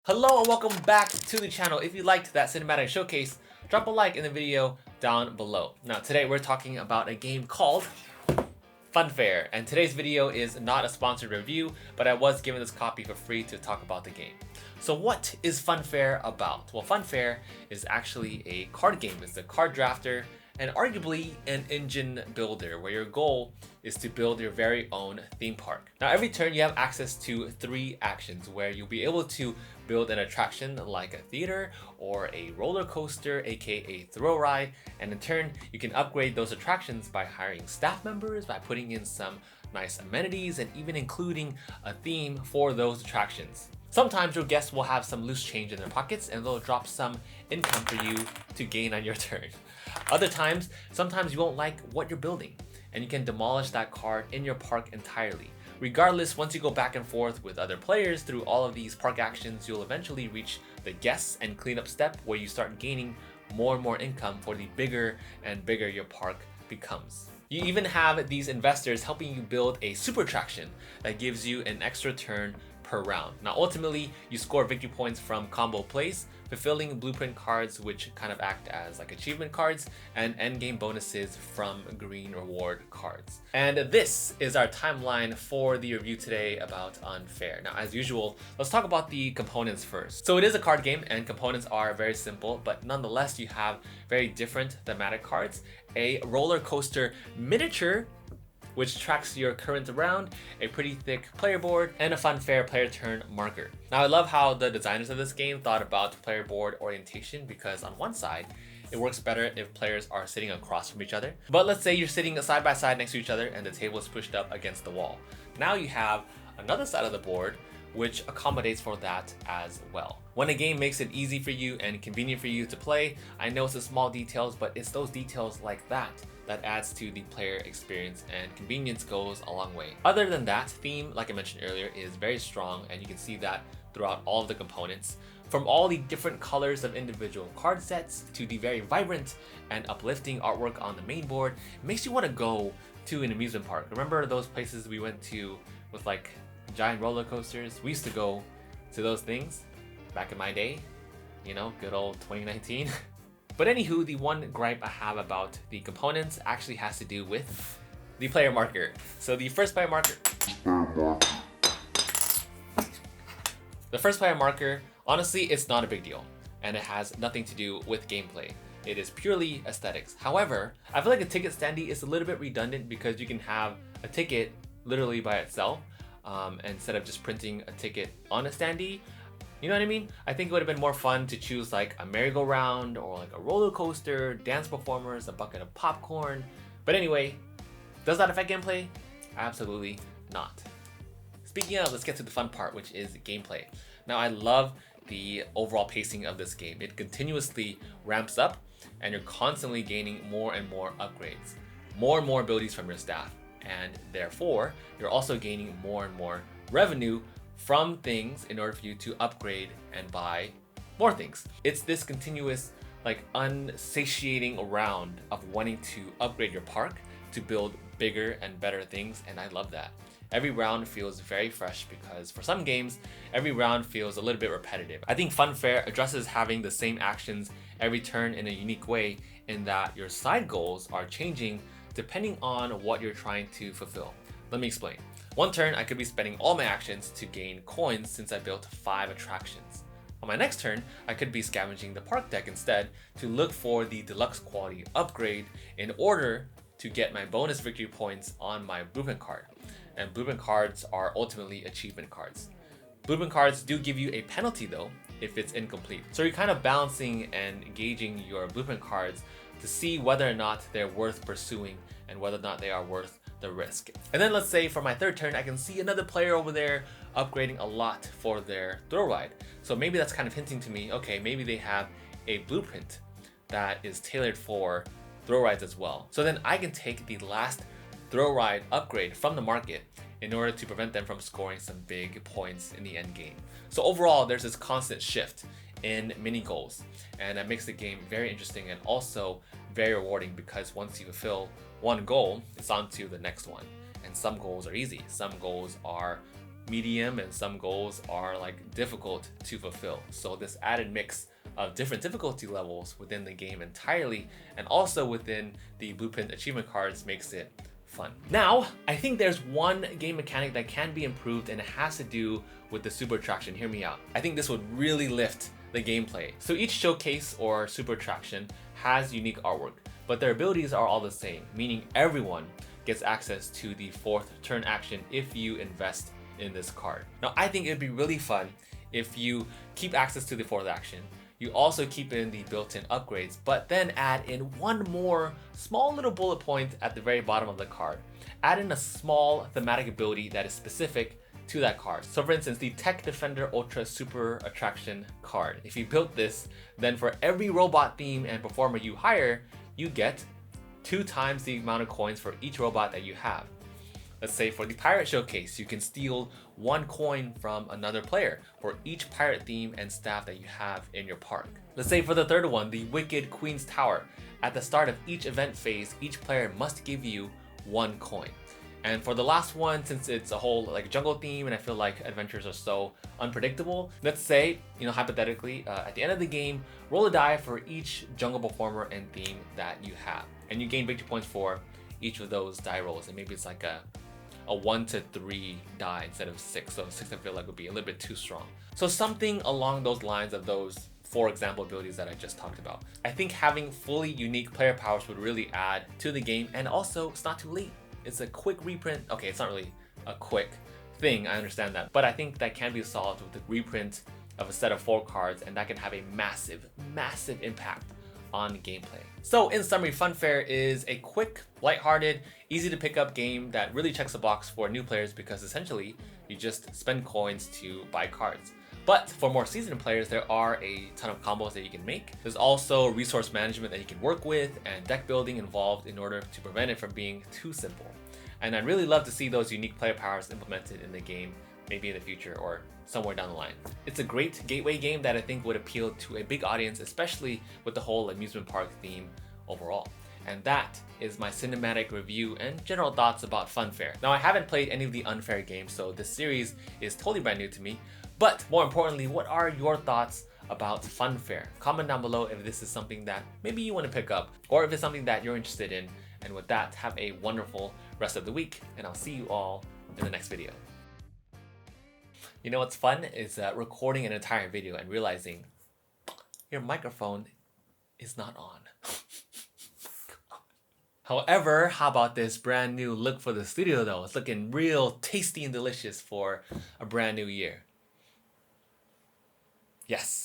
Hello and welcome back to the channel. If you liked that cinematic showcase, drop a like in the video down below. Now today we're talking about a game called Funfair, and today's video is not a sponsored review, but I was given this copy for free to talk about the game. So what is Funfair about? Well, Funfair is actually a card game. It's a card drafter and arguably an engine builder where your goal is to build your very own theme park. Now every turn you have access to 3 actions where you'll be able to build an attraction like a theater or a roller coaster, aka thrill ride, and in turn you can upgrade those attractions by hiring staff members, by putting in some nice amenities, and even including a theme for those attractions. Sometimes your guests will have some loose change in their pockets and they'll drop some income for you to gain on your turn. Other times, sometimes you won't like what you're building and you can demolish that card in your park entirely. Regardless, once you go back and forth with other players through all of these park actions, you'll eventually reach the guests and cleanup step where you start gaining more and more income for the bigger and bigger your park becomes. You even have these investors helping you build a super attraction that gives you an extra turn per round. Now ultimately, you score victory points from combo plays, fulfilling blueprint cards which kind of act as like achievement cards, and endgame bonuses from green reward cards. And this is our timeline for the review today about Unfair. Now as usual, let's talk about the components first. So it is a card game and components are very simple, but nonetheless you have very different thematic cards, a roller coaster miniature which tracks your current round, a pretty thick player board, and a Funfair player turn marker. Now I love how the designers of this game thought about player board orientation, because on one side, it works better if players are sitting across from each other. But let's say you're sitting side by side next to each other and the table is pushed up against the wall. Now you have another side of the board which accommodates for that as well. When a game makes it easy for you and convenient for you to play, I know it's the small details, but it's those details like that that adds to the player experience, and convenience goes a long way. Other than that, theme, like I mentioned earlier, is very strong, and you can see that throughout all of the components. From all the different colors of individual card sets to the very vibrant and uplifting artwork on the main board, it makes you want to go to an amusement park. Remember those places we went to with like giant roller coasters? We used to go to those things back in my day, you know, good old 2019. But anywho, the one gripe I have about the components actually has to do with the player marker. So the first player marker, honestly, it's not a big deal, and it has nothing to do with gameplay. It is purely aesthetics. However, I feel like a ticket standee is a little bit redundant because you can have a ticket literally by itself, instead of just printing a ticket on a standee. You know what I mean? I think it would have been more fun to choose like a merry-go-round or like a roller coaster, dance performers, a bucket of popcorn. But anyway, does that affect gameplay? Absolutely not. Speaking of, let's get to the fun part, which is gameplay. Now I love the overall pacing of this game. It continuously ramps up and you're constantly gaining more and more upgrades, more and more abilities from your staff, and therefore you're also gaining more and more revenue from things in order for you to upgrade and buy more things. It's this continuous, like, unsatiating round of wanting to upgrade your park to build bigger and better things, and I love that. Every round feels very fresh because for some games, every round feels a little bit repetitive. I think Funfair addresses having the same actions every turn in a unique way, in that your side goals are changing depending on what you're trying to fulfill. Let me explain. One turn, I could be spending all my actions to gain coins since I built 5 attractions. On my next turn, I could be scavenging the park deck instead to look for the deluxe quality upgrade in order to get my bonus victory points on my blueprint card. And blueprint cards are ultimately achievement cards. Blueprint cards do give you a penalty though if it's incomplete. So you're kind of balancing and gauging your blueprint cards to see whether or not they're worth pursuing and whether or not they are worth the risk. And then let's say for my third turn, I can see another player over there upgrading a lot for their thrill ride. So maybe that's kind of hinting to me, okay, maybe they have a blueprint that is tailored for thrill rides as well. So then I can take the last thrill ride upgrade from the market in order to prevent them from scoring some big points in the end game. So overall, there's this constant shift in mini goals, and that makes the game very interesting and also very rewarding, because once you fulfill one goal, it's on to the next one. And some goals are easy, some goals are medium, and some goals are like difficult to fulfill. So this added mix of different difficulty levels within the game entirely, and also within the Blueprint achievement cards, makes it fun. Now, I think there's one game mechanic that can be improved, and it has to do with the super attraction. Hear me out. I think this would really lift the gameplay. So each showcase or super attraction has unique artwork, but their abilities are all the same, meaning everyone gets access to the fourth turn action if you invest in this card. Now, I think it'd be really fun if you keep access to the fourth action. You also keep in the built-in upgrades, but then add in one more small little bullet point at the very bottom of the card. Add in a small thematic ability that is specific to that card. So for instance, the Tech Defender Ultra Super Attraction card. If you built this, then for every robot theme and performer you hire, you get 2 times the amount of coins for each robot that you have. Let's say for the Pirate Showcase, you can steal 1 coin from another player for each pirate theme and staff that you have in your park. Let's say for the third one, the Wicked Queen's Tower. At the start of each event phase, each player must give you 1 coin. And for the last one, since it's a whole like jungle theme and I feel like adventures are so unpredictable, let's say, hypothetically, at the end of the game, roll a die for each jungle performer and theme that you have. And you gain victory points for each of those die rolls. And maybe it's like a 1 to 3 die instead of 6. So 6 I feel like would be a little bit too strong. So something along those lines of those 4 example abilities that I just talked about. I think having fully unique player powers would really add to the game, and also it's not too late. It's a quick reprint. Okay, it's not really a quick thing, I understand that, but I think that can be solved with the reprint of a set of 4 cards, and that can have a massive, massive impact on gameplay. So in summary, Funfair is a quick, lighthearted, easy to pick up game that really checks the box for new players because essentially you just spend coins to buy cards. But for more seasoned players, there are a ton of combos that you can make. There's also resource management that you can work with and deck building involved in order to prevent it from being too simple. And I'd really love to see those unique player powers implemented in the game, maybe in the future or somewhere down the line. It's a great gateway game that I think would appeal to a big audience, especially with the whole amusement park theme overall. And that is my cinematic review and general thoughts about Funfair. Now, I haven't played any of the Unfair games, so this series is totally brand new to me. But more importantly, what are your thoughts about Funfair? Comment down below if this is something that maybe you want to pick up, or if it's something that you're interested in. And with that, have a wonderful rest of the week, and I'll see you all in the next video. You know what's fun is recording an entire video and realizing your microphone is not on. However, how about this brand new look for the studio though? It's looking real tasty and delicious for a brand new year. Yes.